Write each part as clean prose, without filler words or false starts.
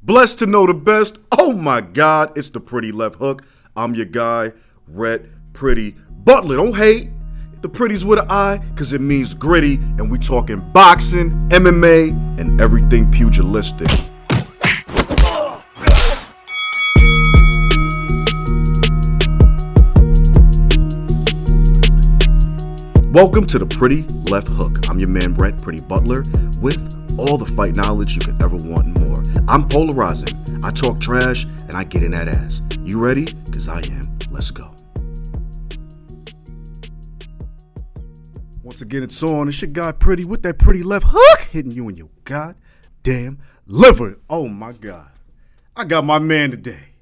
Blessed to know the best. Oh my God, it's the Pretty Left Hook. I'm your guy, Rhett Pretty Butler. Don't hate. The pretty's with an I, because it means gritty, and we talking boxing, MMA, and everything pugilistic. Welcome to the Pretty Left Hook. I'm your man, Rhett Pretty Butler, with all the fight knowledge you could ever want and more. I'm polarizing. I talk trash, and I get in that ass. You ready? Because I am. Let's go. Once again, it's on. It's your guy, Pretty, with that pretty left hook, hitting you in your goddamn liver. Oh, my God. I got my man today.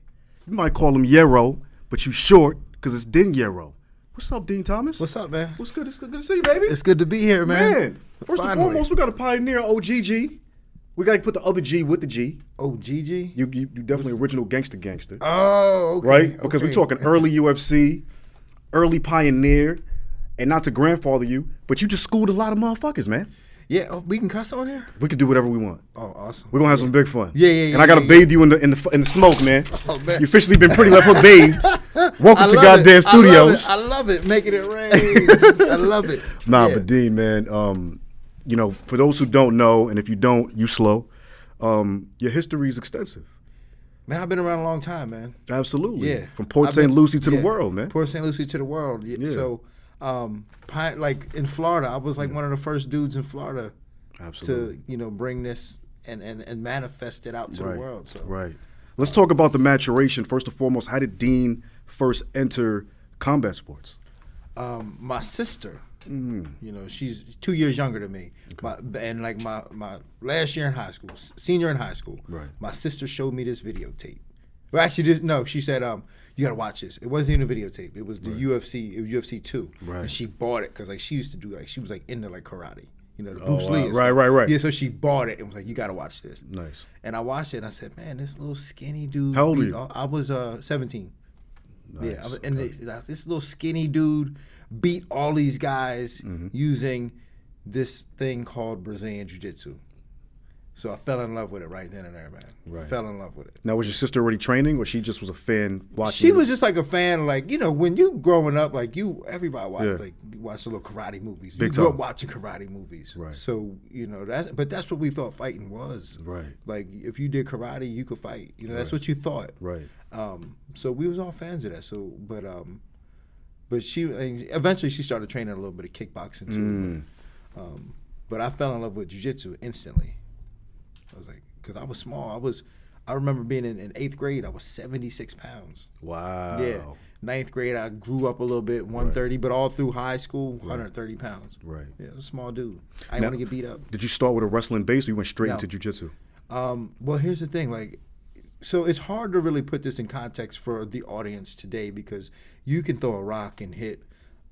You might call him Yero, but you short, because it's Din Yero. What's up, Dean Thomas? What's up, man? What's good? It's good to see you, baby. It's good to be here, man. First and foremost, we got to pioneer OGG. We got to put the other G with the G. OGG? You definitely original gangster. Oh, okay. Right? Because we're talking early UFC, early pioneer, and not to grandfather you, but you just schooled a lot of motherfuckers, man. Yeah, we can cuss on here? We can do whatever we want. Oh, awesome. We're going to have some big fun. Yeah. And I got to bathe you in the smoke, man. Oh, man. You officially been Pretty Left Hook bathed. Welcome to goddamn studios. I love it. Making it rain. I love it. But Dean, man, for those who don't know, and if you don't, you slow, your history is extensive. Man, I've been around a long time, man. Absolutely. Yeah. From Port St. Lucie to the world, man. Port St. Lucie to the world. Yeah. So, like in Florida, I was like one of the first dudes in Florida Absolutely. to, bring this and manifest it out to the world. So. Right. Let's talk about the maturation. First and foremost, how did Dean first enter combat sports? My sister, she's 2 years younger than me. Okay. My last year in high school, senior in high school, my sister showed me this videotape. Well, actually, she said, you got to watch this. It wasn't even a videotape. It was the UFC. It was UFC 2. Right. And she bought it because she used to do she was into karate. The Bruce Lee. Right. Yeah, so she bought it and was like, you got to watch this. Nice. And I watched it and I said, man, this little skinny dude. How old were you? I was 17. Nice. Yeah, this little skinny dude beat all these guys using this thing called Brazilian Jiu-Jitsu. So I fell in love with it right then and there, man. Right. Fell in love with it. Now, was your sister already training, or she just was a fan watching? She was just like a fan, when you growing up, everybody watch the little karate movies. You grew up watching karate movies. Right. So, but that's what we thought fighting was. Right. Like, if you did karate, you could fight. That's what you thought. Right. So we was all fans of that. So, but she eventually she started training a little bit of kickboxing too. But I fell in love with jiu-jitsu instantly. I was like, because I was small. I remember being in 8th grade. I was 76 pounds. Wow. Yeah. 9th grade, I grew up a little bit, 130, but all through high school, 130 pounds. Right. Yeah, I was a small dude. I didn't want to get beat up. Did you start with a wrestling base, or you went straight into jiu-jitsu? Well, here's the thing. So it's hard to really put this in context for the audience today, because you can throw a rock and hit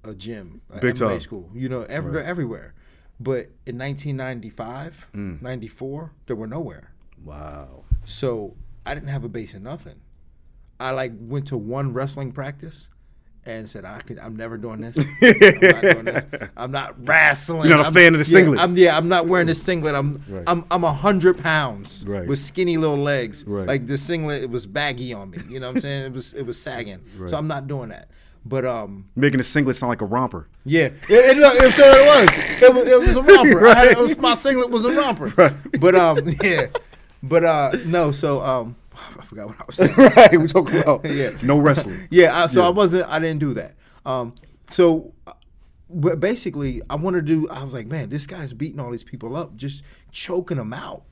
a gym, Big MMA time. school. They're everywhere. But in 1995, 94, they were nowhere. Wow. So I didn't have a base in nothing. I went to one wrestling practice and said, I'm never doing this. I'm not doing this. I'm not wrestling. You're not a fan of the singlet. I'm not wearing this singlet. I'm 100 pounds with skinny little legs. Right. Like the singlet, it was baggy on me. You know what I'm saying? It was sagging. Right. So I'm not doing that. But making a singlet sound like a romper. Yeah, it was. It was a romper. Right. My singlet was a romper. Right. But no. So I forgot what I was saying. Right, we're talking about no wrestling. Yeah. I didn't do that. But basically, I was like, man, this guy's beating all these people up, just choking them out.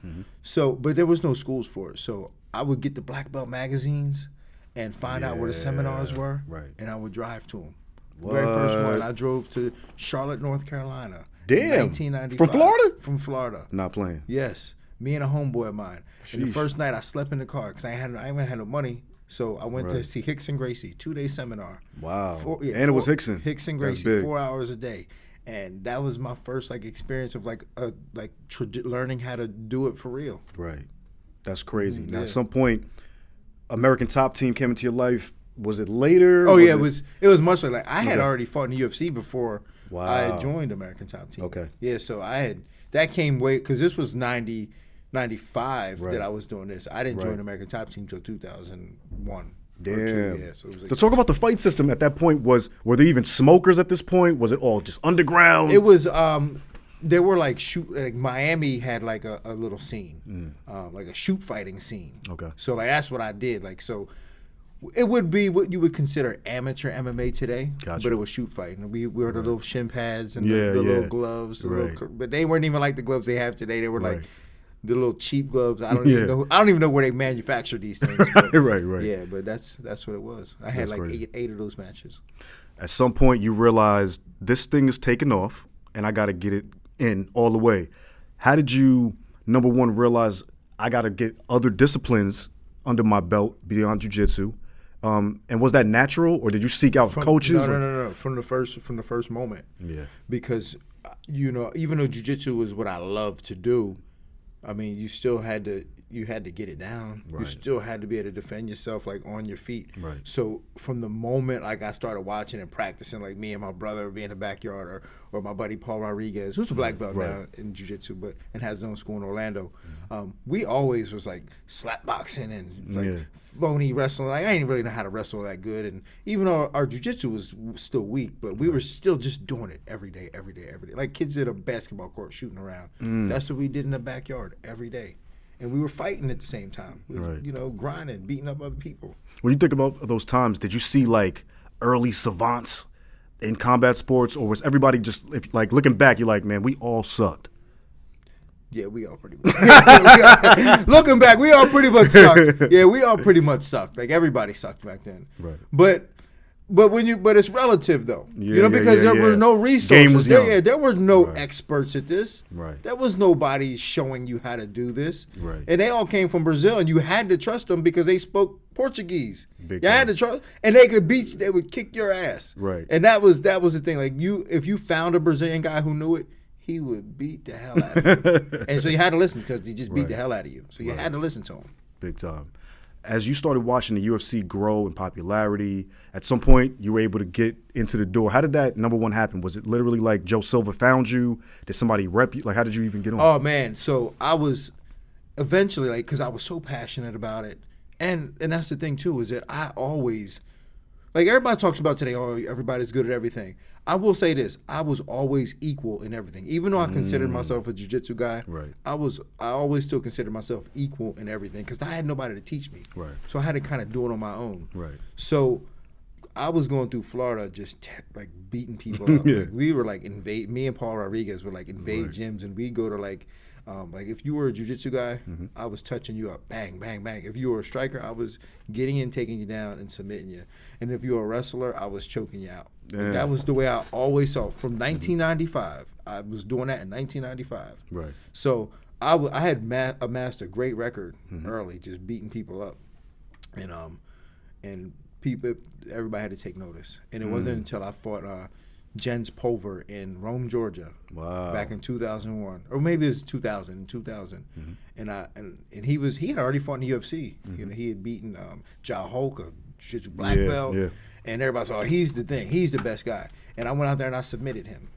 So, but there was no schools for it. So I would get the black belt magazines and find out where the seminars were, and I would drive to them. The very first one, I drove to Charlotte, North Carolina. Damn. 1995. From Florida? From Florida. Not playing. Yes. Me and a homeboy of mine. Sheesh. And the first night, I slept in the car because I ain't had no money. So I went to see Hickson Gracie, 2-day seminar. Wow. It was Hickson. Hickson Gracie, 4 hours a day. And that was my first experience of learning how to do it for real. Right. That's crazy. Now, at some point, American Top Team came into your life. Was it later? Oh, it was much later. I had already fought in the UFC before I had joined American Top Team. Okay. Yeah, so that came way, because this was 90, 95 Right. that I was doing this. I didn't join Right. the American Top Team until 2001. Damn. Or 2, yeah, so it was like, So talk about the fight system at that point. Were there even smokers at this point? Was it all just underground? it was there were like Miami had like a little scene, like a shoot fighting scene. Okay. So like that's what I did. Like so, it would be what you would consider amateur MMA today, Gotcha. but it was shoot fighting. We wore the little shin pads and Yeah, the yeah. little gloves, Right. but they weren't even like the gloves they have today. They were like Right. the little cheap gloves. I don't Yeah. even know. I don't even know where they manufacture these things. But, Right. Yeah, but that's what it was. I had That's like crazy. eight of those matches. At some point, you realized this thing is taking off, and I got to get it in all the way. How did you, number one, realize I got to get other disciplines under my belt beyond jiu-jitsu? And was that natural, or did you seek out coaches? No. From the first moment. Yeah. Because even though jiu-jitsu was what I love to do, I mean, you still had to get it down. Right. You still had to be able to defend yourself like on your feet. Right. So from the moment like I started watching and practicing, like me and my brother would be in the backyard, or my buddy Paul Rodriguez, who's a black belt Right. now in jiu-jitsu, and has his own school in Orlando. We always was like slap boxing and like phony wrestling. Like I didn't really know how to wrestle that good, and even though our jiu-jitsu was still weak, but we were still just doing it every day. Like kids at a basketball court shooting around. That's what we did in the backyard every day. And we were fighting at the same time. We were, Right. grinding, beating up other people. When you think about those times, did you see like early savants in combat sports, or was everybody just like looking back? You're like, man, we all sucked. Yeah, we all pretty much. Looking back, we all pretty much sucked. Yeah, we all pretty much sucked. Like everybody sucked back then. Right. But it's relative though. Yeah, because there were no resources. Game was young. There were no experts at this. Right. There was nobody showing you how to do this. Right. And they all came from Brazil, and you had to trust them because they spoke Portuguese. Big You had time. to trust, and they could beat you. They would kick your ass. Right. And that was the thing. Like if you found a Brazilian guy who knew it, he would beat the hell out of you. And so you had to listen because he just beat Right. the hell out of you. So you had to listen to him. Big time. As you started watching the UFC grow in popularity, at some point you were able to get into the door. How did that, number one, happen? Was it literally like Joe Silva found you? Did somebody rep you? Like, how did you even get on? Oh man, so I was eventually like, because I was so passionate about it, and that's the thing too, is that I always, like everybody talks about today, oh everybody's good at everything. I will say this, I was always equal in everything. Even though I considered myself a jiu-jitsu guy, Right. I always still considered myself equal in everything because I had nobody to teach me. Right. So I had to kind of do it on my own. Right. So I was going through Florida just like beating people up. Yeah. Like, we were like me and Paul Rodriguez would like invade gyms, and we'd go to like if you were a jiu-jitsu guy, I was touching you up, bang, bang, bang. If you were a striker, I was getting in, taking you down, and submitting you. And if you were a wrestler, I was choking you out. Like, Yeah. that was the way I always saw. From 1995, I was doing that in 1995. Right. So I had amassed a great record early, just beating people up, and everybody had to take notice. And it wasn't until I fought Jens Pulver in Rome, Georgia, Wow. back in 2001, or maybe it was 2000. And he had already fought in the UFC. He had beaten Ja Hulk, a jiu-jitsu black belt, and everybody said, oh, he's the thing, he's the best guy. And I went out there and I submitted him,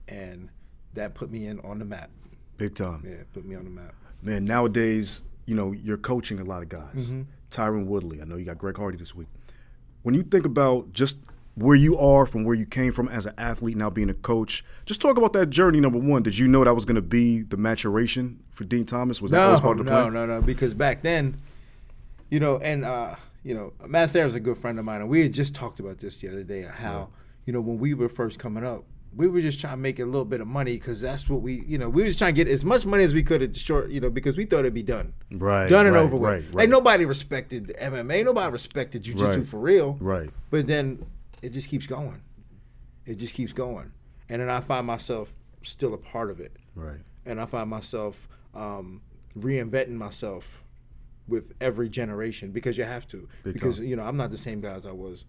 and that put me on the map. Big time. Yeah, put me on the map. Man, nowadays, you're coaching a lot of guys. Tyron Woodley, I know you got Greg Hardy this week. When you think about just where you are from where you came from as an athlete, now being a coach, just talk about that journey, number one. Did you know that was going to be the maturation for Dean Thomas? Was that always part of the plan? No, because back then, Matt Sarah's a good friend of mine, and we had just talked about this the other day, how, when we were first coming up, we were just trying to make a little bit of money because that's what we were just trying to get as much money as we could at the short, because we thought it'd be done. Right. Done and right, over with. right. Like nobody respected MMA, nobody respected jiu-jitsu Right. for real. Right. But then it just keeps going. It just keeps going. And then I find myself still a part of it. Right. And I find myself reinventing myself with every generation because you have to. Big because, time. I'm not the same guy as I was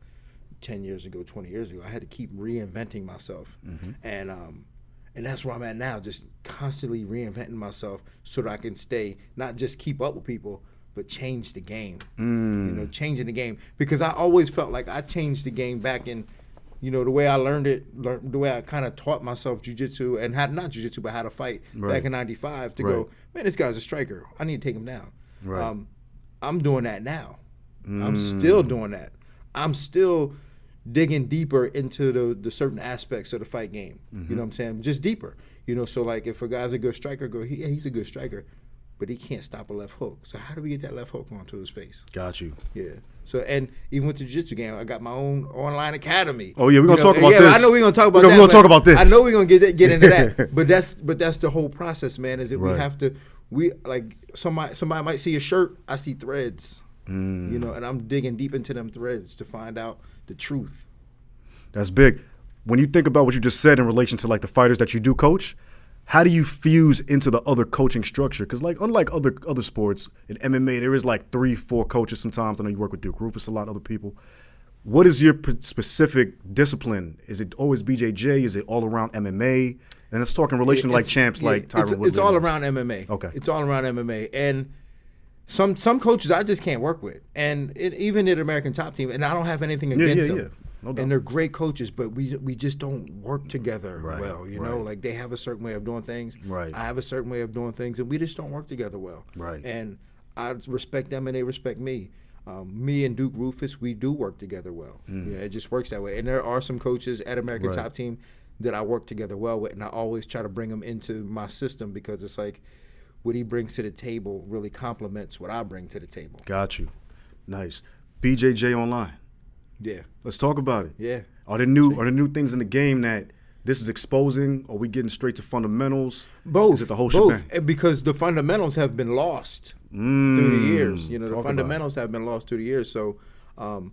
10 years ago, 20 years ago. I had to keep reinventing myself. And that's where I'm at now, just constantly reinventing myself so that I can stay, not just keep up with people, but change the game. Changing the game. Because I always felt like I changed the game back in the way I learned it, the way I kind of taught myself jiu-jitsu and not jiu-jitsu, but how to fight back in 95 to go, man, this guy's a striker. I need to take him down. Right. I'm doing that now. I'm still doing that. I'm still digging deeper into the certain aspects of the fight game. You know what I'm saying? Just deeper. So like if a guy's a good striker, yeah, he's a good striker, but he can't stop a left hook. So how do we get that left hook onto his face? Got you. Yeah. So, and even with the jiu-jitsu game, I got my own online academy. Oh, yeah, we're going to talk about this. Yeah, I know we're going to talk about that. We're going to talk about this. I know we're going to get into that. But that's the whole process, man, is that we have to, like, somebody might see a shirt, I see threads, and I'm digging deep into them threads to find out the truth. That's big. When you think about what you just said in relation to, like, the fighters that you do coach, how do you fuse into the other coaching structure? Because, like, unlike other sports, in MMA, there is like 3-4 coaches sometimes. I know you work with Duke Rufus a lot, other people. What is your specific discipline? Is it always BJJ? Is it all around MMA? And let's talk in relation to like champs like Tyron Woodley. It's all around MMA. Okay. It's all around MMA. And some coaches I just can't work with. And even at American Top Team, and I don't have anything against them. Yeah. No doubt. And they're great coaches, but we just don't work together well, you know? Like, they have a certain way of doing things. Right. I have a certain way of doing things, and we just don't work together well. Right. And I respect them, and they respect me. Me and Duke Rufus, we do work together well. It just works that way. And there are some coaches at American Top Team that I work together well with, and I always try to bring them into my system because it's like what he brings to the table really complements what I bring to the table. Got you. Nice. BJJ Online. Yeah. Let's talk about it. Yeah. Are there new things in the game that this is exposing? Are we getting straight to fundamentals? Both. Is it the whole shebang? Both. Because the fundamentals have been lost through the years. You know, the fundamentals have been lost through the years. So, so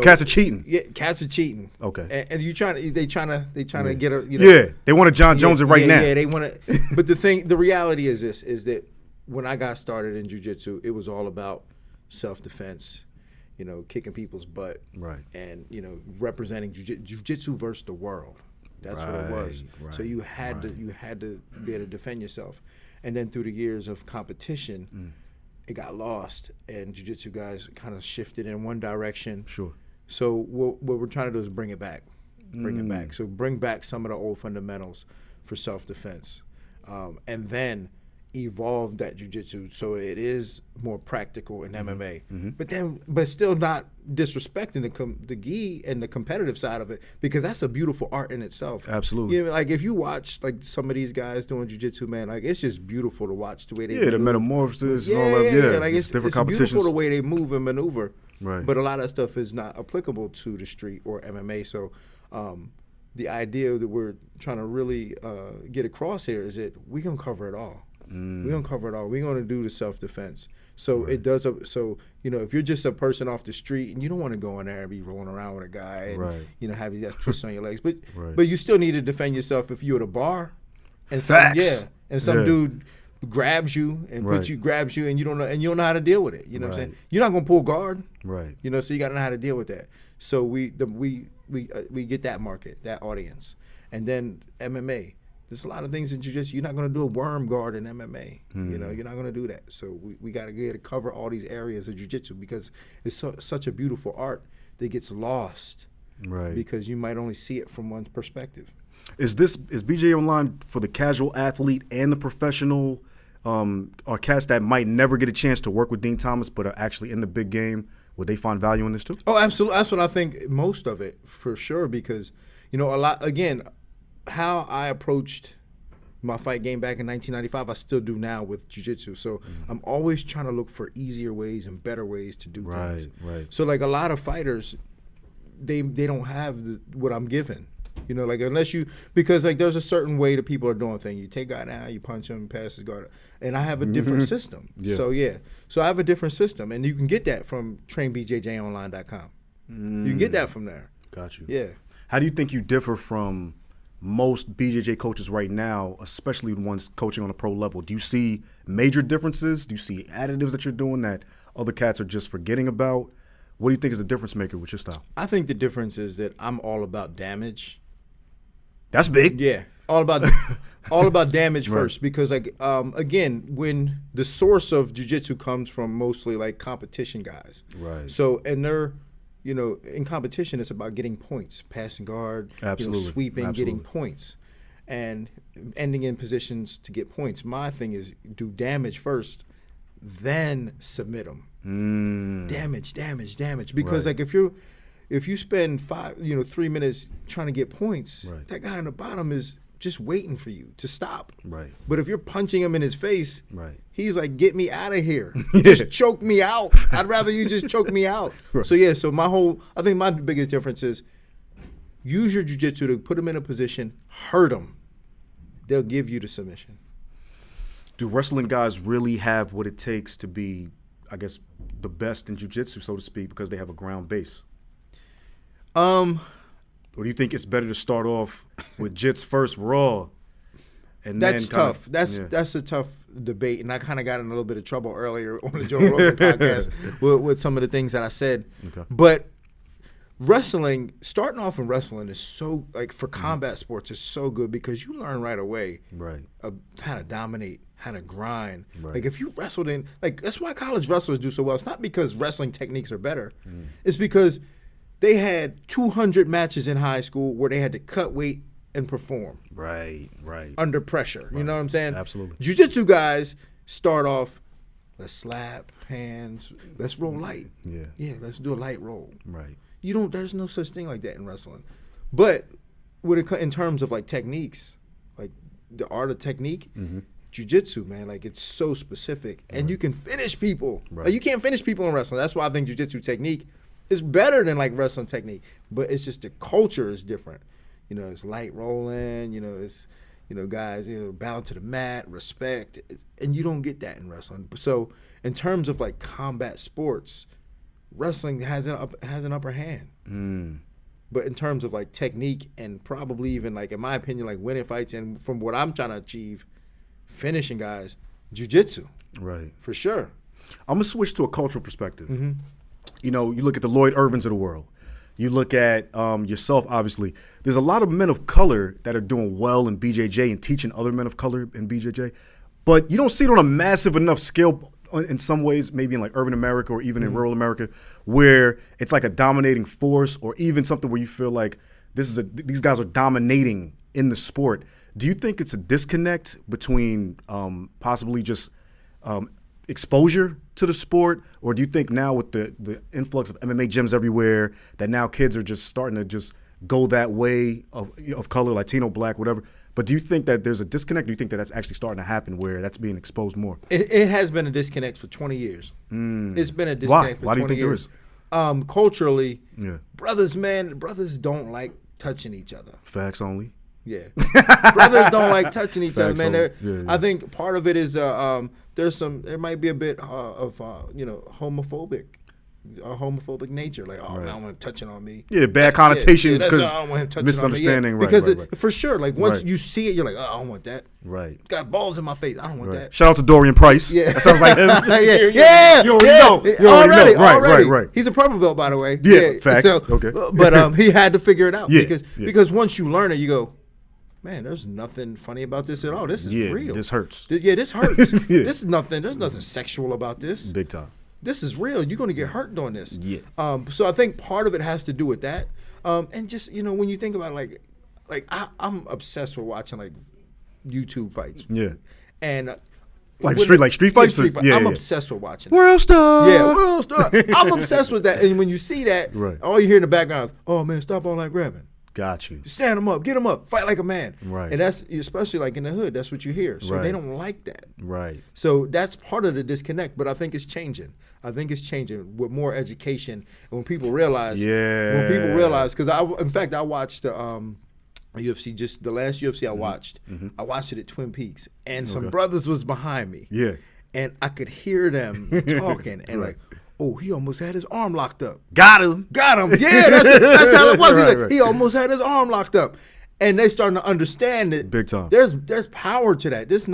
cats are cheating. Yeah, cats are cheating. Okay. And they trying to get a Yeah, they want to John Jones it right now. Yeah, they want to. But the reality is this: is that when I got started in jiu-jitsu, it was all about self-defense. Kicking people's butt, right? And representing jiu-jitsu versus the world. That's what it was. Right, so you had to be able to defend yourself. And then through the years of competition, it got lost, and jiu-jitsu guys kind of shifted in one direction. Sure. So what we're trying to do is bring it back. So bring back some of the old fundamentals for self-defense, and then evolve that jiu-jitsu so it is more practical in MMA, but still not disrespecting the gi and the competitive side of it, because that's a beautiful art in itself. Absolutely. Like if you watch like some of these guys doing jiu-jitsu, man, like it's just beautiful to watch the way they move. The metamorphosis and all that. Yeah, like it's different competitions. Beautiful the way they move and maneuver. Right. But a lot of that stuff is not applicable to the street or MMA. So the idea that we're trying to really get across here is that we're gonna cover it all. We're gonna cover it all. We're gonna do the self-defense. So it does. So if you're just a person off the street and you don't want to go in there and be rolling around with a guy and have you twists on your legs, but you still need to defend yourself if you're at a bar and some dude grabs you and grabs you and you don't know how to deal with it. You know what I'm saying? You're not gonna pull guard. Right. So you gotta know how to deal with that. So we get that market, that audience, and then MMA. There's a lot of things in jiu-jitsu. You're not going to do a worm guard in MMA. You're not going to do that. So we got to get to cover all these areas of jiu-jitsu because it's such a beautiful art that gets lost. Right. Because you might only see it from one perspective. Is BJJ Online for the casual athlete and the professional, or cats that might never get a chance to work with Dean Thomas but are actually in the big game? Would they find value in this too? Oh, absolutely. That's what I think. Most of it, for sure, because a lot again. How I approached my fight game back in 1995, I still do now with jiu-jitsu. So I'm always trying to look for easier ways and better ways to do things. Right. So like a lot of fighters, they don't have what I'm giving. Like because like there's a certain way that people are doing things. You take a guy down, you punch him, pass his guard, and I have a different system. Yeah. So I have a different system, and you can get that from trainbjjonline.com. You can get that from there. Got you. Yeah. How do you think you differ from most BJJ coaches right now, especially the ones coaching on a pro level? Do you see major differences? Do you see additives that you're doing that other cats are just forgetting about? What do you think is the difference maker with your style? I think the difference is that I'm all about damage. That's big. Yeah, all about damage first, because like again, when the source of jiu-jitsu comes from mostly like competition guys. Right. So and you know, in competition, it's about getting points, passing guard, Absolutely. You know, sweeping, Absolutely. getting points, and ending in positions to get points. My thing is do damage first, then submit them. Damage. Because Right. like if you spend 3 minutes trying to get points, Right. that guy on the bottom is just waiting for you to stop. Right. But if you're punching him in his face, Right. he's like, get me out of here. Just choke me out. I'd rather you just choke me out. Right. So yeah, I think my biggest difference is use your jiu-jitsu to put him in a position, hurt him. They'll give you the submission. Do wrestling guys really have what it takes to be, I guess, the best in jiu-jitsu, so to speak, because they have a ground base? Or do you think it's better to start off with jits first, raw, and That's then kinda- tough. yeah. That's a tough debate, and I kind of got in a little bit of trouble earlier on the Joe Rogan podcast with some of the things that I said. Okay. But starting off in wrestling is so, like, for combat sports is so good because you learn right away Right. How to dominate, how to grind. Right. Like if you wrestled in, like that's why college wrestlers do so well. It's not because wrestling techniques are better. It's because they had 200 matches in high school where they had to cut weight and perform Right. Right. under pressure. You know what I'm saying? Absolutely. Jiu-jitsu guys start off, let's slap hands, let's roll light. Yeah. Yeah, let's do a light roll. Right. There's no such thing like that in wrestling. But in terms of like techniques, like the art of technique, jiu-jitsu, man, like it's so specific, and you can finish people. Right. Like you can't finish people in wrestling. That's why I think jiu-jitsu technique is better than like wrestling technique. But it's just the culture is different. You know, it's light rolling. You know, it's guys, bow to the mat, respect, and you don't get that in wrestling. So in terms of like combat sports, wrestling has an upper hand. But in terms of like technique and probably even like, in my opinion, like winning fights and from what I'm trying to achieve, finishing guys, jiu-jitsu. Right. For sure. I'm gonna switch to a cultural perspective. You know, you look at the Lloyd Irvins of the world. You look at yourself, obviously. There's a lot of men of color that are doing well in BJJ and teaching other men of color in BJJ, but you don't see it on a massive enough scale in some ways, maybe in like urban America or even in rural America, where it's like a dominating force or even something where you feel like these guys are dominating in the sport. Do you think it's a disconnect between possibly just exposure to the sport, or do you think now with the influx of MMA gyms everywhere that now kids are just starting to just go that way of color, Latino, black, whatever? But do you think that there's a disconnect? Do you think that that's actually starting to happen where that's being exposed more? It has been a disconnect for 20 years. It's been a disconnect for 20 years. Why do you think there is? Culturally, Yeah. brothers don't like touching each other. Facts only. Yeah, brothers don't like touching each other, Facts man. only. Yeah. I think part of it is there might be a bit of homophobic nature. Like, man, I don't want him touching on me. Yeah, bad connotations that's because why I don't want him touching misunderstanding. on me. Right, because right. for sure, like once Right. you see it, you're like, oh, I don't want that. Right. Got balls in my face. I don't want that. Shout out to Dorian Price. Yeah. That sounds like him. yeah. You already know. You already know. Already. Right. He's a purple belt, by the way. Yeah, facts. Okay. But he had to figure it out. Yeah, Because once you learn it, you go, man, there's nothing funny about this at all. This is real. This hurts. This hurts. Yeah. This is nothing. There's nothing sexual about this. Big time. This is real. You're going to get hurt doing this. Yeah. So I think part of it has to do with that. And just, when you think about I'm obsessed with watching like YouTube fights. Yeah. And Like street fights? Yeah, I'm yeah. obsessed with watching it. World Star. Yeah, World Star. I'm obsessed with that. And when you see that, Right. all you hear in the background is, oh man, stop all that grabbing. Got you. Stand them up, get them up, fight like a man. Right. And that's, especially like in the hood, that's what you hear. So Right. they don't like that. Right. So that's part of the disconnect, but I think it's changing. I think it's changing with more education and when people realize. Yeah. When people realize, because I watched the UFC, just the last UFC I watched. I watched it at Twin Peaks, and some brothers was behind me. Yeah. And I could hear them talking and Right. like, oh, he almost had his arm locked up. Got him. Got him. Yeah, that's how it was. Right. He almost had his arm locked up. And they starting to understand that Big time. There's power to that. This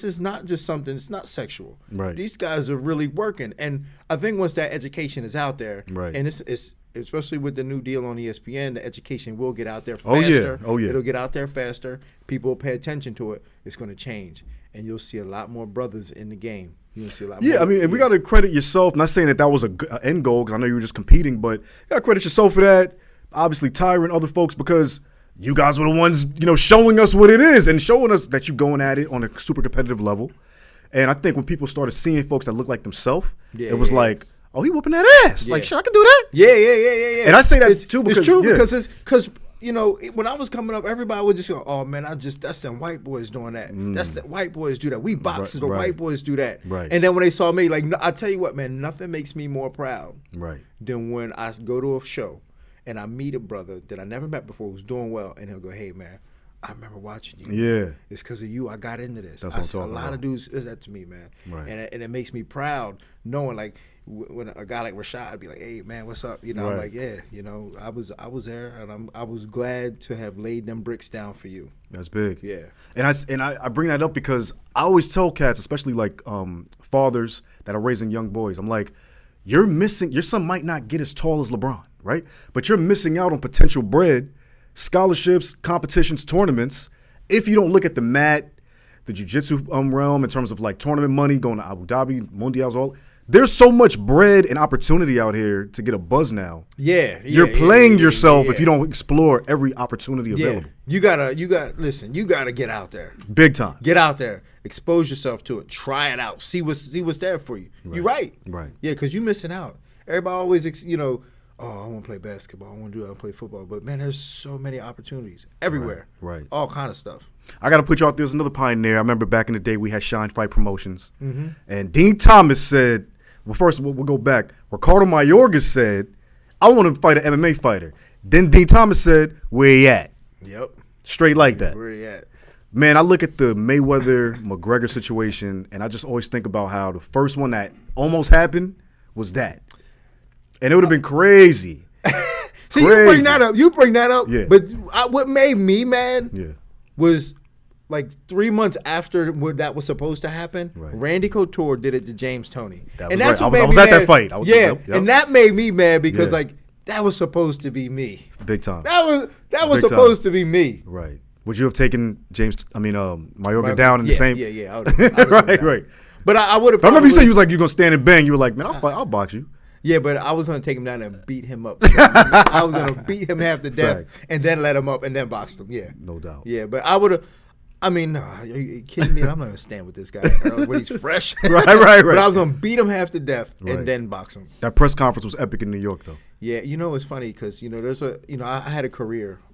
is not just something. It's not sexual. Right. These guys are really working, and I think once that education is out there, Right. and it's especially with the new deal on ESPN, the education will get out there faster. Oh yeah. It'll get out there faster. People will pay attention to it. It's going to change, and you'll see a lot more brothers in the game. You see a lot Yeah, more. I mean, and we got to credit yourself. Not saying that was a end goal, because I know you were just competing, but you got to credit yourself for that. Obviously, Tyra and other folks, because you guys were the ones, showing us what it is and showing us that you're going at it on a super competitive level. And I think when people started seeing folks that look like themselves, it was like, oh, he whooping that ass. Like, shit, I can do that. Yeah. And I say that too because it's true because when I was coming up, everybody would just go, "Oh man, that's them white boys doing that. That's the white boys do that. We boxers, the white boys do that." Right. And then when they saw me, like, I tell you what, man, nothing makes me more proud than when I go to a show and I meet a brother that I never met before who's doing well, and he'll go, "Hey man, I remember watching you. Yeah. It's because of you I got into this." That's what I'm talking a lot about. of dudes said that to me, man. Right. And it makes me proud knowing, like, when a guy like Rashad would be like, "Hey man, what's up?" I'm like, "Yeah, I was there, and I was glad to have laid them bricks down for you." That's big. Yeah. And I bring that up because I always tell cats, especially like fathers that are raising young boys, I'm like, your son might not get as tall as LeBron, right? But you're missing out on potential bread, scholarships, competitions, tournaments, if you don't look at the mat, the jiu-jitsu realm in terms of like tournament money, going to Abu Dhabi, Mundials, all. There's so much bread and opportunity out here to get a buzz now. You're playing yourself if you don't explore every opportunity available. You gotta get out there. Big time. Get out there. Expose yourself to it. Try it out. See what's there for you. You're right. Right. Yeah, because you're missing out. Everybody always, oh, I want to play basketball. I want to do that. I want to play football. But man, there's so many opportunities everywhere. Right. All kind of stuff. I got to put you out there as another pioneer. I remember back in the day we had Shine Fight Promotions. And Dean Thomas said, well, first we'll go back. Ricardo Mayorga said, I want to fight an MMA fighter. Then Dean Thomas said, where he at? Yep. Straight like that. Where he at? Man, I look at the Mayweather-McGregor situation, and I just always think about how the first one that almost happened was that. And it would have been crazy. See, you bring that up. Yeah. But what made me mad was like 3 months after that was supposed to happen, Randy Couture did it to James Toney. And that's what I was at that fight. And that made me mad because like that was supposed to be me. Big time. That was supposed to be me. Right. Would you have taken Mayorga down in the same? Yeah. I right. But I would have. I remember you said you was like, you're gonna stand and bang. You were like, man, I'll box you. Yeah, but I was going to take him down and beat him up. I was going to beat him half to death and then let him up and then box him. Yeah. No doubt. Yeah, but I would have. I mean, are you kidding me? I'm not going to stand with this guy when he's fresh. Right. But I was going to beat him half to death and then box him. That press conference was epic in New York, though. Yeah, it's funny because, there's I had a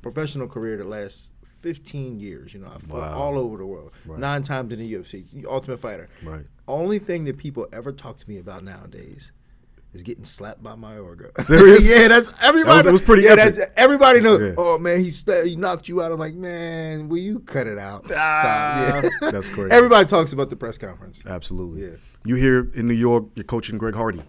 professional career that lasts 15 years. I fought all over the world. 9 times in the UFC, Ultimate Fighter. Right. Only thing that people ever talk to me about nowadays is getting slapped by Mayorga. Serious? Yeah, that's everybody. It was pretty epic. Everybody knows. Yeah. Oh man, he knocked you out. I'm like, man, will you cut it out? Stop. Yeah. That's crazy. Everybody talks about the press conference. Absolutely. Yeah. You here in New York, you're coaching Greg Hardy.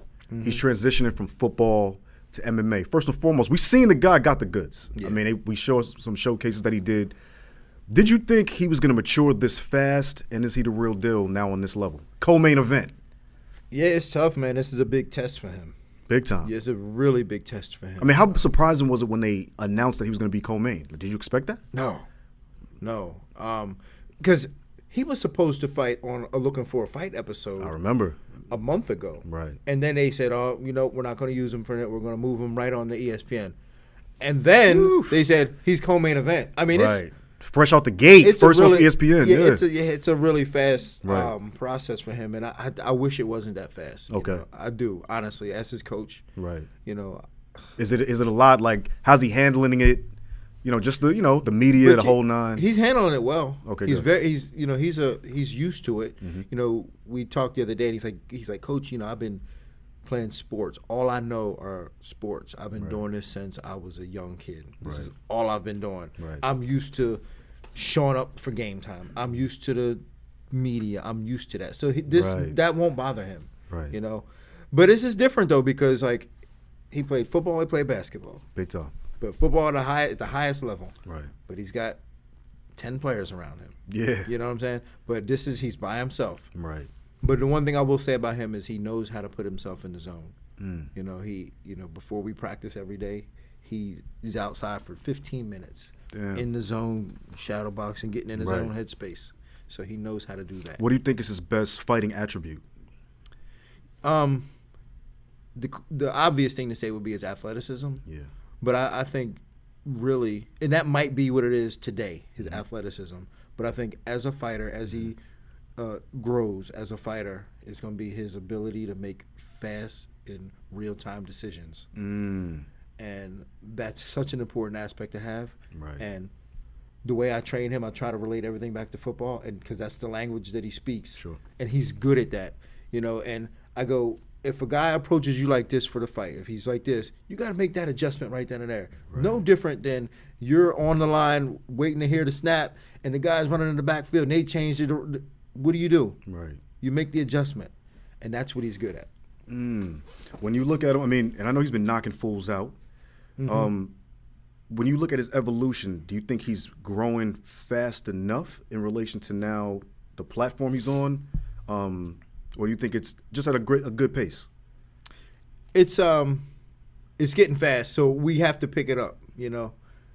He's transitioning from football to MMA. First and foremost, we seen the guy got the goods. Yeah. I mean, we show some showcases that he did. Did you think he was going to mature this fast, and is he the real deal now on this level? Co-main event. Yeah, it's tough, man. This is a big test for him. Big time. Yeah, it's a really big test for him. I mean, how surprising was it when they announced that he was going to be co-main? Did you expect that? No. Because he was supposed to fight on a Looking for a Fight episode. I remember. A month ago. Right. And then they said, oh, we're not going to use him for it. We're going to move him right on the ESPN. And then they said he's co-main event. I mean, it's fresh out the gate, first on ESPN. Yeah, it's a really fast process for him, and I wish it wasn't that fast. Okay, I do, honestly, as his coach. Right. Is it a lot? Like, how's he handling it? Just the the media, the whole nine. He's handling it well. Okay, he's used to it. Mm-hmm. We talked the other day, and he's like, Coach, I've been playing sports. All I know are sports. I've been doing this since I was a young kid. This is all I've been doing. Right. I'm used to showing up for game time. I'm used to the media. I'm used to that. So that won't bother him. Right. But this is different though because he played football, he played basketball. Big time. But football at the highest level. Right. But he's got 10 players around him. Yeah. You know what I'm saying? But he's by himself. Right. But the one thing I will say about him is he knows how to put himself in the zone. Mm. Before we practice every day, he's outside for 15 minutes in the zone, shadow boxing, getting in his own headspace. So he knows how to do that. What do you think is his best fighting attribute? The obvious thing to say would be his athleticism. Yeah. But I think really, and that might be what it is today, his athleticism. But I think as a fighter, as he grows as a fighter, it's going to be his ability to make fast and real-time decisions. And that's such an important aspect to have. Right. And the way I train him, I try to relate everything back to football, and because that's the language that he speaks. Sure. And he's good at that, you know. And I go, if a guy approaches you like this for the fight, if he's like this, you got to make that adjustment right then and there. Right. No different than you're on the line waiting to hear the snap, and the guy's running in the backfield, and they change it. What do? Right. You make the adjustment, and that's what he's good at. When you look at him, I mean, and I know he's been knocking fools out. When you look at his evolution, do you think he's growing fast enough in relation to now the platform he's on, or do you think it's just at a good pace? It's getting fast, so we have to pick it up. You know,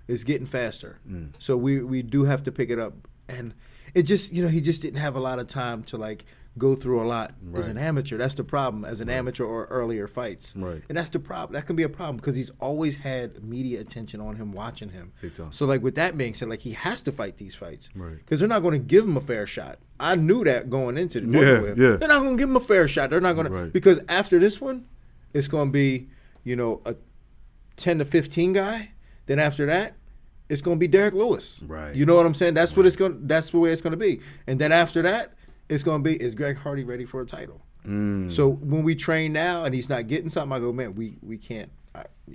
it's getting faster, so we do have to pick it up, and it just, you know, he just didn't have a lot of time to like go through a lot as an amateur. That's the problem as an amateur or earlier fights. Right. And that's the problem. That can be a problem because he's always had media attention on him, watching him. Big time. So like with that being said, like he has to fight these fights. Right. Because they're not going to give him a fair shot. I knew that going into the yeah. They're not going to give him a fair shot. They're not going to because after this one, it's going to be, you know, a 10 to 15 guy. Then after that, it's going to be Derek Lewis. Right. You know what I'm saying? That's what it's going. That's the way it's going to be. And then after that, it's going to be, is Greg Hardy ready for a title? So when we train now and he's not getting something, I go, man, we can't.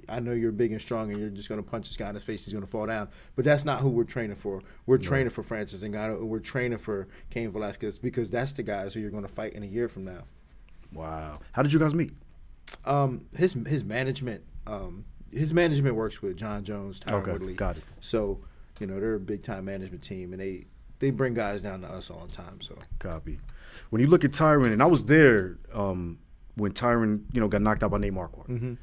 I know you're big and strong and you're just going to punch this guy in his face. He's going to fall down. But that's not who we're training for. We're training for Francis Ngannou. We're training for Cain Velasquez because that's the guys who you're going to fight in a year from now. Wow. How did you guys meet? His management. His management works with John Jones, Tyron Woodley. Got it. So, you know, they're a big time management team, and they bring guys down to us all the time. So copy. When you look at Tyron, and I was there when Tyron, you know, got knocked out by Nate Marquardt.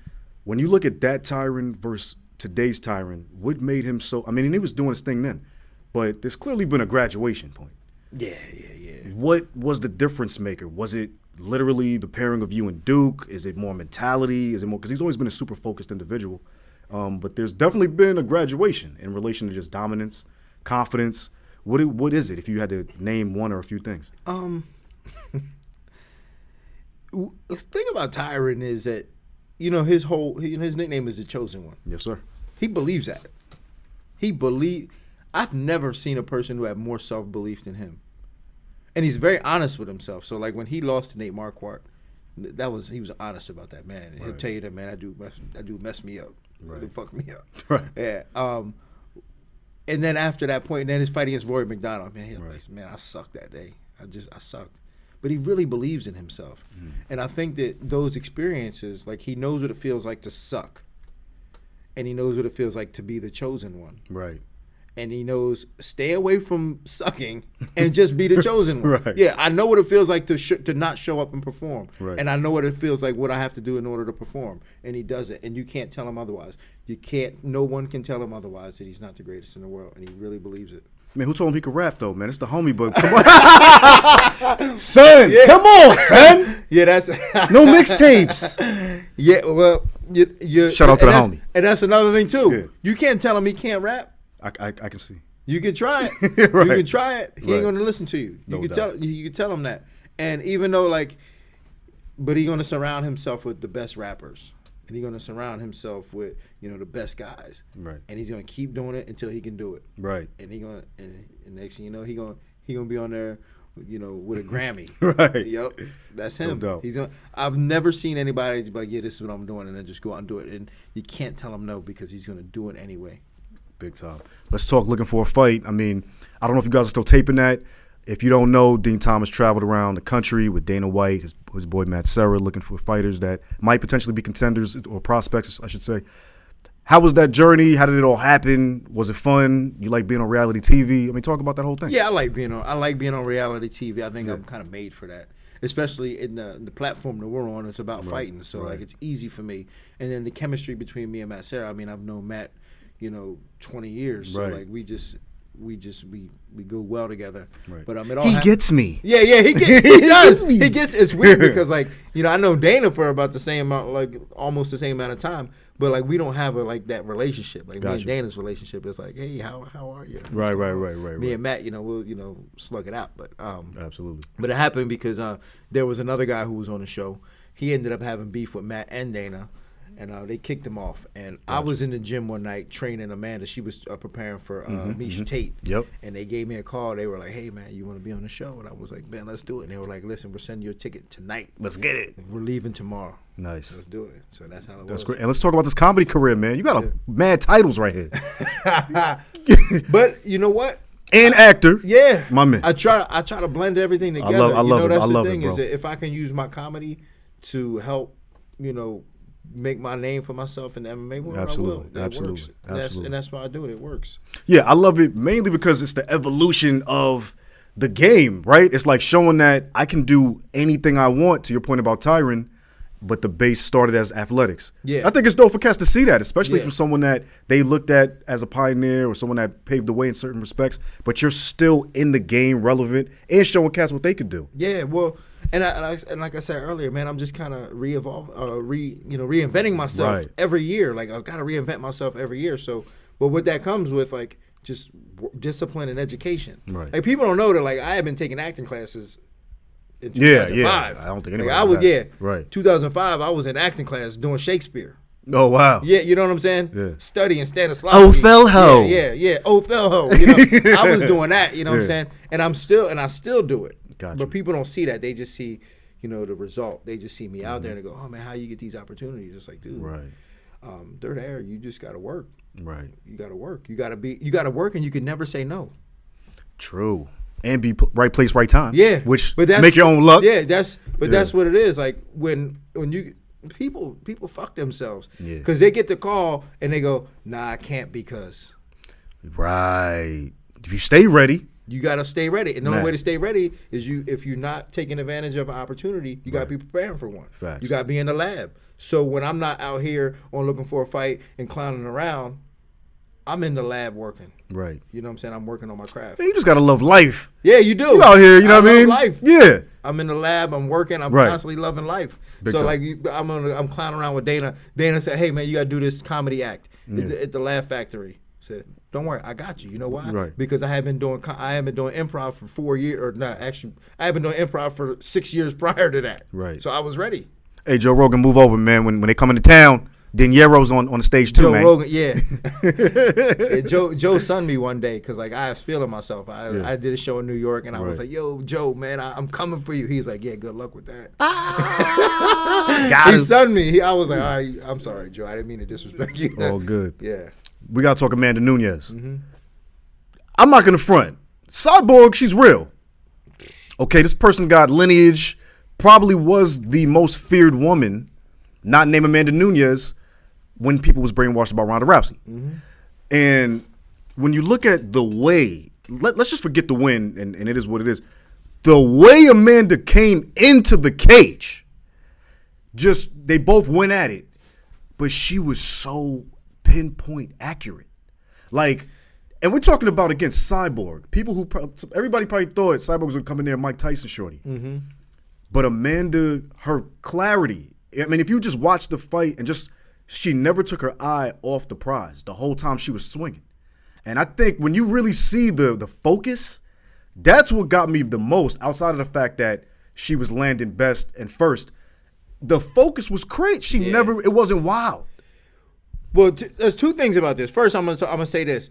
When you look at that Tyron versus today's Tyron, what made him so? I mean, and he was doing his thing then, but there's clearly been a graduation point. Yeah. What was the difference maker? Was it literally the pairing of you and Duke? Is it more mentality? Is it more because he's always been a super focused individual? But there's definitely been a graduation in relation to just dominance, confidence. What is it if you had to name one or a few things? The thing about Tyron is that, you know, his nickname is the Chosen One. Yes, sir. He believes that. I've never seen a person who had more self-belief than him. And he's very honest with himself. So like when he lost to Nate Marquardt, he was honest about that, man. And he'll tell you that, man, that dude messed me up. Right. It fucked me up. Right. Yeah. And then after that point, then his fight against Rory McDonald, man, he was like, man, I sucked that day. I sucked. But he really believes in himself. And I think that those experiences, like he knows what it feels like to suck. And he knows what it feels like to be the chosen one. Right. And he knows, stay away from sucking and just be the chosen one. Right. Yeah, I know what it feels like to not show up and perform. Right. And I know what it feels like, what I have to do in order to perform. And he does it. And you can't tell him otherwise. No one can tell him otherwise that he's not the greatest in the world. And he really believes it. Man, who told him he could rap, though, man? It's the homie, but come on. Son, come on, son. Yeah, that's... No mixtapes. Yeah, well... Shout out to the homie. And that's another thing, too. Yeah. You can't tell him he can't rap. I can see. You can try it. Right. You can try it. He ain't going to listen to you. You can tell him that. And even though, like... But he's going to surround himself with the best rappers. And he's going to surround himself with, you know, the best guys. Right. And he's going to keep doing it until he can do it. Right. And and next thing you know, he going to be on there, you know, with a Grammy. Right. Yep. That's him. No doubt. I've never seen anybody be like, yeah, this is what I'm doing, and then just go out and do it. And you can't tell him no because he's going to do it anyway. Big time. Let's talk looking for a fight. I mean, I don't know if you guys are still taping that. If you don't know, Dean Thomas traveled around the country with Dana White, his boy Matt Serra, looking for fighters that might potentially be contenders or prospects, I should say. How was that journey? How did it all happen? Was it fun? You like being on reality TV? I mean, talk about that whole thing. Yeah, I like being on reality TV. I think I'm kind of made for that, especially in the platform that we're on. It's about fighting, so like it's easy for me. And then the chemistry between me and Matt Serra. I mean, I've known Matt, you know, 20 years. So like we just, we go well together. Right. But it all he gets me. Yeah, he does. He gets. It's weird because like I know Dana for about the same amount, like almost the same amount of time. But like we don't have that relationship. Like me and Dana's relationship is like, hey, how are you? Right. Me and Matt, we'll slug it out. But absolutely. But it happened because there was another guy who was on the show. He ended up having beef with Matt and Dana. And they kicked him off. And I was in the gym one night training Amanda. She was preparing for Misha Tate. Yep. And they gave me a call. They were like, hey, man, you want to be on the show? And I was like, man, let's do it. And they were like, listen, we're sending you a ticket tonight. Let's get it. We're leaving tomorrow. Nice. Let's do it. So that's how it was. That's great. And let's talk about this comedy career, man. You got mad titles right here. But you know what? And actor. Yeah. My man. I try to blend everything together. I love it. That's I love the thing it, bro. is that if I can use my comedy to help, make my name for myself in the MMA world, absolutely. I will. Absolutely. Works. Absolutely. And that's why I do it. It works. Yeah, I love it mainly because it's the evolution of the game, right? It's like showing that I can do anything I want, to your point about Tyron, but the base started as athletics. Yeah. I think it's dope for cats to see that, especially from someone that they looked at as a pioneer or someone that paved the way in certain respects, but you're still in the game, relevant, and showing cats what they could do. Yeah, well, and like I said earlier, man, I'm just kind of reinventing myself every year. Like I've got to reinvent myself every year. So, but what that comes with, like, just discipline and education. Right. Like people don't know that, like, I have been taking acting classes. In 2005. Yeah. I don't think anybody. Right. 2005. I was in acting class doing Shakespeare. Oh wow. Yeah, you know what I'm saying? Yeah. Studying Stanislavski. Othello. Yeah. Othello. I was doing that. You know what I'm saying? And I still do it. Gotcha. But people don't see that. They just see, the result. They just see me out there and they go, oh man, how you get these opportunities? It's like, dude, they're there. You just gotta work. Right. You gotta work. You gotta work, and you can never say no. True. And be right place, right time. Yeah. Which make your own luck. Yeah. That's what it is. Like when you. People fuck themselves because they get the call and they go, nah, I can't because. Right. If you stay ready. You got to stay ready. And the only way to stay ready is if you're not taking advantage of an opportunity, you got to be preparing for one. Facts. You got to be in the lab. So when I'm not out here on looking for a fight and clowning around, I'm in the lab working. Right. You know what I'm saying? I'm working on my craft. Man, you just got to love life. Yeah, you do. You out here, you know what I mean? Life. Yeah. I'm in the lab. I'm working. I'm constantly loving life. Big so time. like I'm clowning around with Dana. Dana said, "Hey man, you gotta do this comedy act at the Laugh Factory." I said, "Don't worry, I got you." You know why? Right. Because I have been doing improv for 4 years, or not actually, I have been doing improv for 6 years prior to that. Right. So I was ready. Hey, Joe Rogan, move over, man. When they come into town, then Yero's on the stage too, man. Joe Rogan, yeah. Joe sunned me one day because like I was feeling myself. I did a show in New York and I was like, "Yo, Joe, man, I'm coming for you." He's like, "Yeah, good luck with that." He sunned me. I was like, "All right, I'm sorry, Joe. I didn't mean to disrespect you." All good. Yeah. We gotta talk Amanda Nunez. Mm-hmm. I'm not gonna front. Cyborg, she's real. Okay, this person got lineage. Probably was the most feared woman, not named Amanda Nunez, when people was brainwashed about Ronda Rousey. Mm-hmm. And when you look at the way, let's just forget the win, and it is what it is. The way Amanda came into the cage, they both went at it, but she was so pinpoint accurate. Like, and we're talking about against Cyborg. Everybody probably thought Cyborg was going to come in there Mike Tyson shorty. Mm-hmm. But Amanda, her clarity, I mean, if you just watch the fight and she never took her eye off the prize the whole time she was swinging. And I think when you really see the focus, that's what got me the most, outside of the fact that she was landing best and first. The focus was great. It wasn't wild. Well, there's two things about this. First, I'm gonna say this.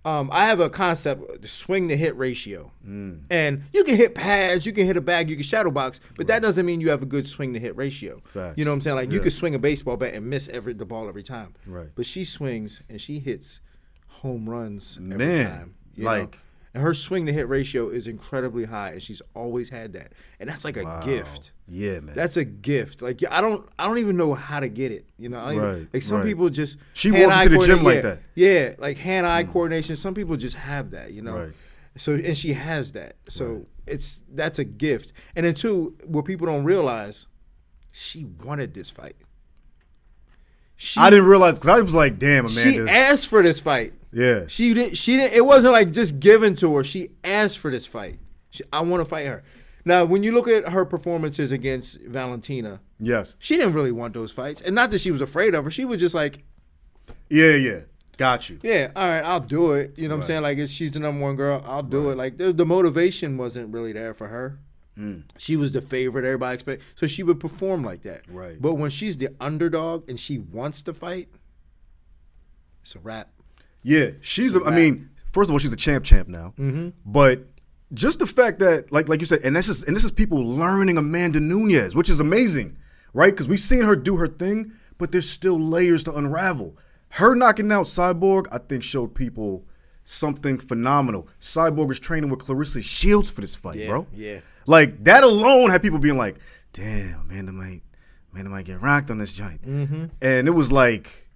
I have a concept, the swing to hit ratio. And you can hit pads, you can hit a bag, you can shadow box, but that doesn't mean you have a good swing to hit ratio. Facts. You know what I'm saying? Like you could swing a baseball bat and miss the ball every time. Right. But she swings and she hits home runs every time. You know? And her swing to hit ratio is incredibly high, and she's always had that. And that's like a gift. Yeah, man. That's a gift. Like I don't even know how to get it. You know, like some people just she walked into the gym like that. Yeah, like hand-eye coordination. Some people just have that. You know, right. So and she has that. So that's a gift. And then two, what people don't realize, she wanted this fight. I didn't realize because I was like, damn, Amanda. She asked for this fight. Yeah. She didn't. It wasn't like just given to her. She asked for this fight. I want to fight her. Now, when you look at her performances against Valentina, yes, she didn't really want those fights, and not that she was afraid of her. She was just like, yeah, got you. Yeah, all right, I'll do it. You know what I'm saying? Like, if she's the #1 girl, I'll do it. Like, the motivation wasn't really there for her. She was the favorite. Everybody expect, so she would perform like that. Right. But when she's the underdog and she wants to fight, it's a wrap. Yeah, I mean, first of all, she's a champ now. But just the fact that, like you said, and this is people learning Amanda Nunez, which is amazing, right? Because we've seen her do her thing, but there's still layers to unravel. Her knocking out Cyborg, I think, showed people something phenomenal. Cyborg is training with Clarissa Shields for this fight, bro. Yeah. Like, that alone had people being like, damn, Amanda might get rocked on this joint. And it was like,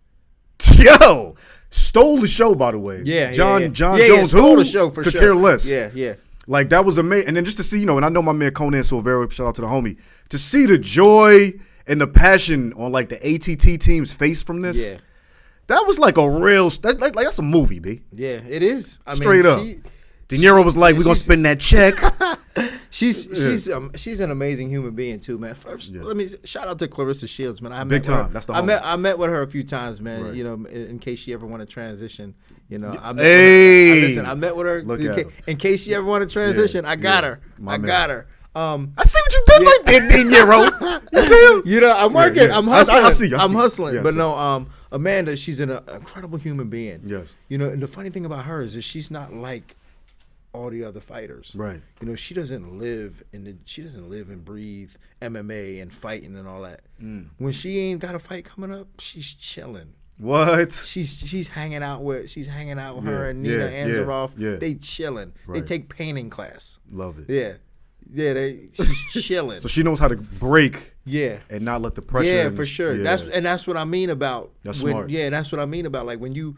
yo, stole the show, by the way. Yeah, John Jones, stole who the show for could sure. care less. Yeah. Like, that was amazing. And then just to see, and I know my man Conan Silvera, shout out to the homie, to see the joy and the passion on, like, the ATT team's face from this. Yeah. That was like a real, like that's a movie, B. Yeah, it is. Straight up. De Niro was like, we're going to spend that check. She's an amazing human being, too, man. First, let me shout out to Clarissa Shields, man. Big time. That's the homie. I met with her a few times, man, right. In case she ever want to transition. I met with her in case she ever want to transition. I got her. I see what you did right there, De Niro. You see him? I'm working. I'm hustling. I see. I'm hustling. Yeah, but no, Amanda, she's an incredible human being. Yes. And the funny thing about her is that she's not like all the other fighters. Right. She doesn't live and breathe MMA and fighting and all that. When she ain't got a fight coming up, she's chilling. What? She's hanging out with her and Nina Ansaroff. Yeah. They chilling. Right. They take painting class. Love it. Yeah. Yeah, she's chilling. So she knows how to break. Yeah. And not let the pressure. Yeah, for sure. Yeah. That's what I mean about. That's smart. Yeah, that's what I mean about, like, when you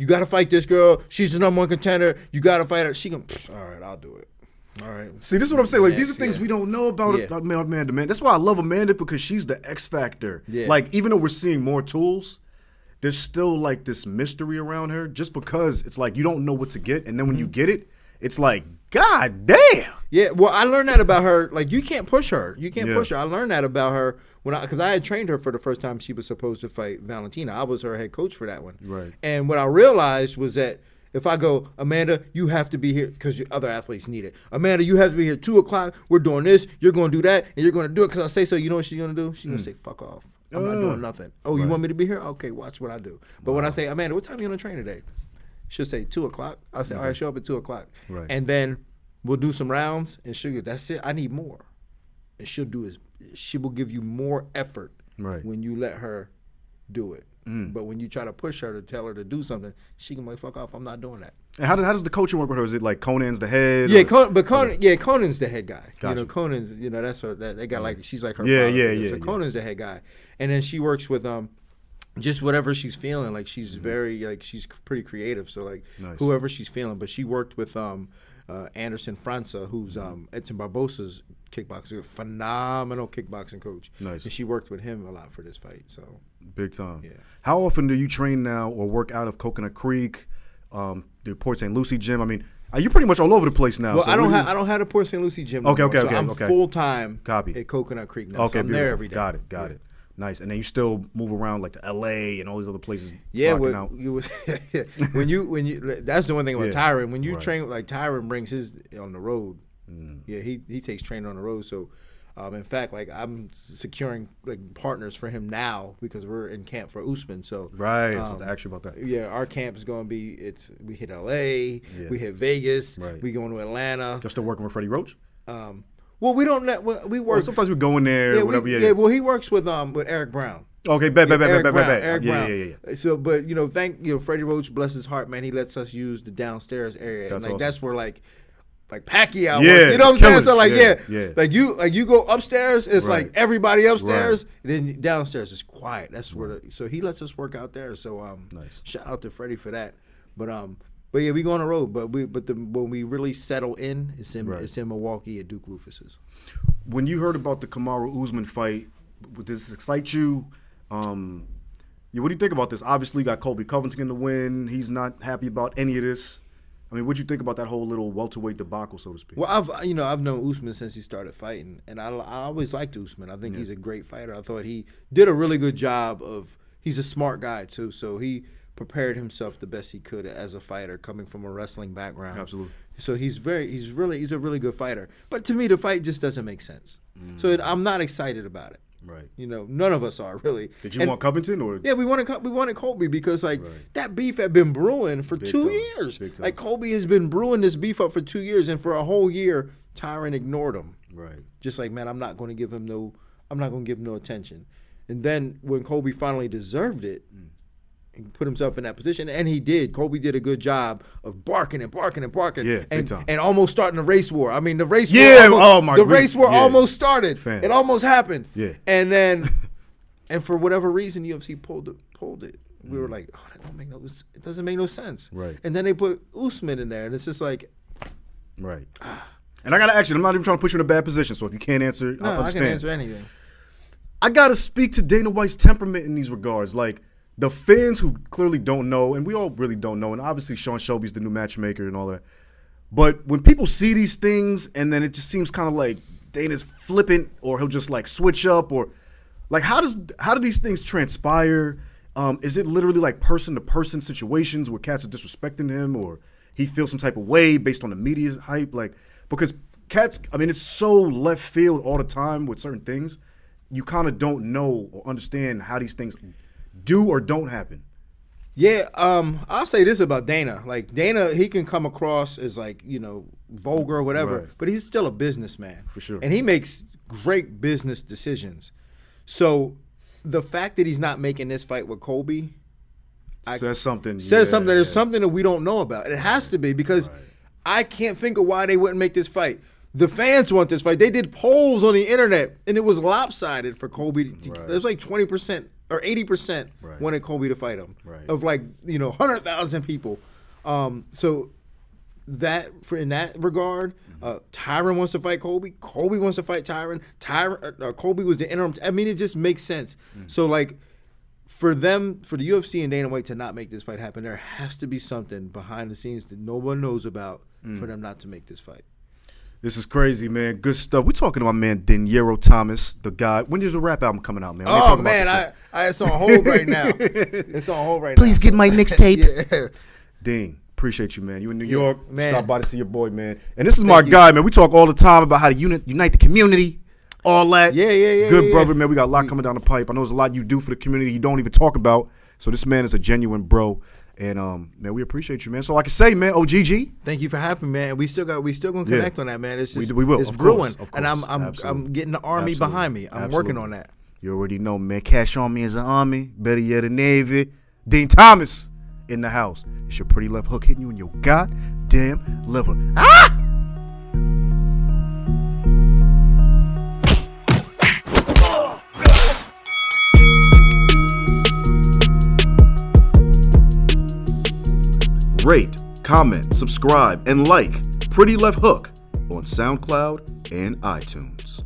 got to fight this girl. She's the #1 contender. You got to fight her. She can. All right, I'll do it. All right. See, this is what I'm saying. Like, these are things we don't know about Amanda, man. That's why I love Amanda, because she's the X factor. Yeah. Like, even though we're seeing more tools, there's still like this mystery around her, just because it's like you don't know what to get, and then when you get it, it's like, God damn. Yeah, well, I learned that about her. Like, you can't push her. You can't push her. I learned that about her because I had trained her for the first time she was supposed to fight Valentina. I was her head coach for that one. Right. And what I realized was that if I go, Amanda, you have to be here, because other athletes need it. Amanda, you have to be here 2 o'clock. We're doing this. You're going to do that, and you're going to do it because I say so. You know what she's going to do? She's going to say, fuck off. I'm not doing nothing. Oh, you want me to be here? Okay, watch what I do. But when I say, Amanda, what time are you going to train today? She'll say 2 o'clock. I'll say, all right, show up at 2 o'clock. Right. And then we'll do some rounds, and she'll go, that's it. I need more. And she will give you more effort when you let her do it. But when you try to push her to tell her to do something, she can be like, fuck off, I'm not doing that. And how does the coaching work with her? Is it like Conan's the head? Yeah, Conan's the head guy. Gotcha. Conan's, that's her. They got like, she's like her father. So Conan's the head guy, and then she works with just whatever she's feeling. Like, she's very she's pretty creative. So like whoever she's feeling. But she worked with Anderson França, who's Edson Barbosa's kickboxer, phenomenal kickboxing coach. Nice. And she worked with him a lot for this fight. So big time. Yeah. How often do you train now or work out of Coconut Creek, the Port St. Lucie gym? I mean, you're pretty much all over the place now. Well, so I don't have the Port St. Lucie gym. Okay. I'm full time at Coconut Creek now. Okay, so I'm there every day. Got it. Nice. And then you still move around like to LA and all these other places. Yeah, when you that's the one thing about Tyron. When you train, like, Tyron brings his on the road. Yeah, he takes training on the road. So in fact, like, I'm securing like partners for him now because we're in camp for Usman. So I was to ask you about that. Yeah, our camp is going to be we hit LA, we hit Vegas, we going to Atlanta. You're still working with Freddie Roach? Well, we don't. We work. Well, sometimes we go in there. Well, he works with Eric Brown. Okay, bet. Eric Brown. Yeah. So, but thank Freddie Roach, bless his heart, man. He lets us use the downstairs area. That's and awesome. That's where like Pacquiao. Yeah, works. You know what I'm saying? So yeah. like you go upstairs, it's like everybody upstairs, and then downstairs it's quiet. That's where. So he lets us work out there. So nice. Shout out to Freddie for that. But yeah, we go on the road. But when we really settle in, it's in Milwaukee at Duke Rufus's. When you heard about the Kamaru Usman fight, did this excite you? Yeah, what do you think about this? Obviously, you got Colby Covington to win. He's not happy about any of this. I mean, what do you think about that whole little welterweight debacle, so to speak? Well, I've known Usman since he started fighting, and I always liked Usman. I think he's a great fighter. I thought he did a really good job of. He's a smart guy too, so he prepared himself the best he could as a fighter, coming from a wrestling background. Absolutely. So he's a really good fighter. But to me, the fight just doesn't make sense. So I'm not excited about it. Right. You know, none of us are really. Did you want Covington or? Yeah, we wanted Colby because that beef had been brewing for Big 2 time. years. Big time. Like Colby has been brewing this beef up for 2 years, and for a whole year, Tyron ignored him. Right. Just like, man, I'm not going to give him no attention. And then when Colby finally deserved it, and put himself in that position, and he did. Colby did a good job of barking and barking and barking, Yeah, big time. and almost starting the race war. I mean, the race war almost started. Fan. It almost happened. Yeah. And then, and for whatever reason, UFC pulled it. We were like, oh, it doesn't make no sense. Right. And then they put Usman in there, and it's just like, right. And I gotta ask you, I'm not even trying to put you in a bad position. So if you can't answer, I understand. I can answer anything. I gotta speak to Dana White's temperament in these regards. Like, the fans who clearly don't know, and we all really don't know, and obviously Sean Shelby's the new matchmaker and all that. But when people see these things, and then it just seems kind of like Dana's flippant, or he'll just like switch up, or like how do these things transpire? Is it literally like person to person situations where cats are disrespecting him, or he feels some type of way based on the media's hype? Like, because cats, I mean, it's so left field all the time with certain things. You kind of don't know or understand how these things do or don't happen. Yeah, I'll say this about Dana. Like, Dana, he can come across as like, you know, vulgar or whatever, Right. but he's still a businessman. For sure. And he makes great business decisions. So the fact that he's not making this fight with Colby Says something. There's something that we don't know about. It has to be, because I can't think of why they wouldn't make this fight. The fans want this fight. They did polls on the internet, and it was lopsided for Colby. It was like 20% or 80% wanted Colby to fight him, of like, you know, 100,000 people. So that in that regard, Tyron wants to fight Colby. Colby wants to fight Tyron. Colby was the interim. I mean, it just makes sense. So like, for the UFC and Dana White to not make this fight happen, there has to be something behind the scenes that no one knows about for them not to make this fight. This is crazy, man. Good stuff. We're talking to my man, Yero Thomas, the guy. When is the rap album coming out, man? Oh, man, it's on hold right now. It's on hold right now. Please get my mixtape. Yeah. Dean, appreciate you, man. You in New York. man. Stop by to see your boy, man. And this is my guy, man. We talk all the time about how to unite the community, all that. Yeah. Good brother, man. We got a lot coming down the pipe. I know there's a lot you do for the community you don't even talk about. So this man is a genuine bro. And man, we appreciate you, man. So like I say, man, OGG. Thank you for having me, man. We still gonna connect on that, man. It's just, we will. It's of brewing, course. and I'm getting the army behind me. I'm working on that. You already know, man. Cash on me as an army. Better yet, the Navy. Dean Thomas in the house. It's your pretty left hook hitting you in your goddamn liver. Ah! Rate, comment, subscribe, and like Pretty Left Hook on SoundCloud and iTunes.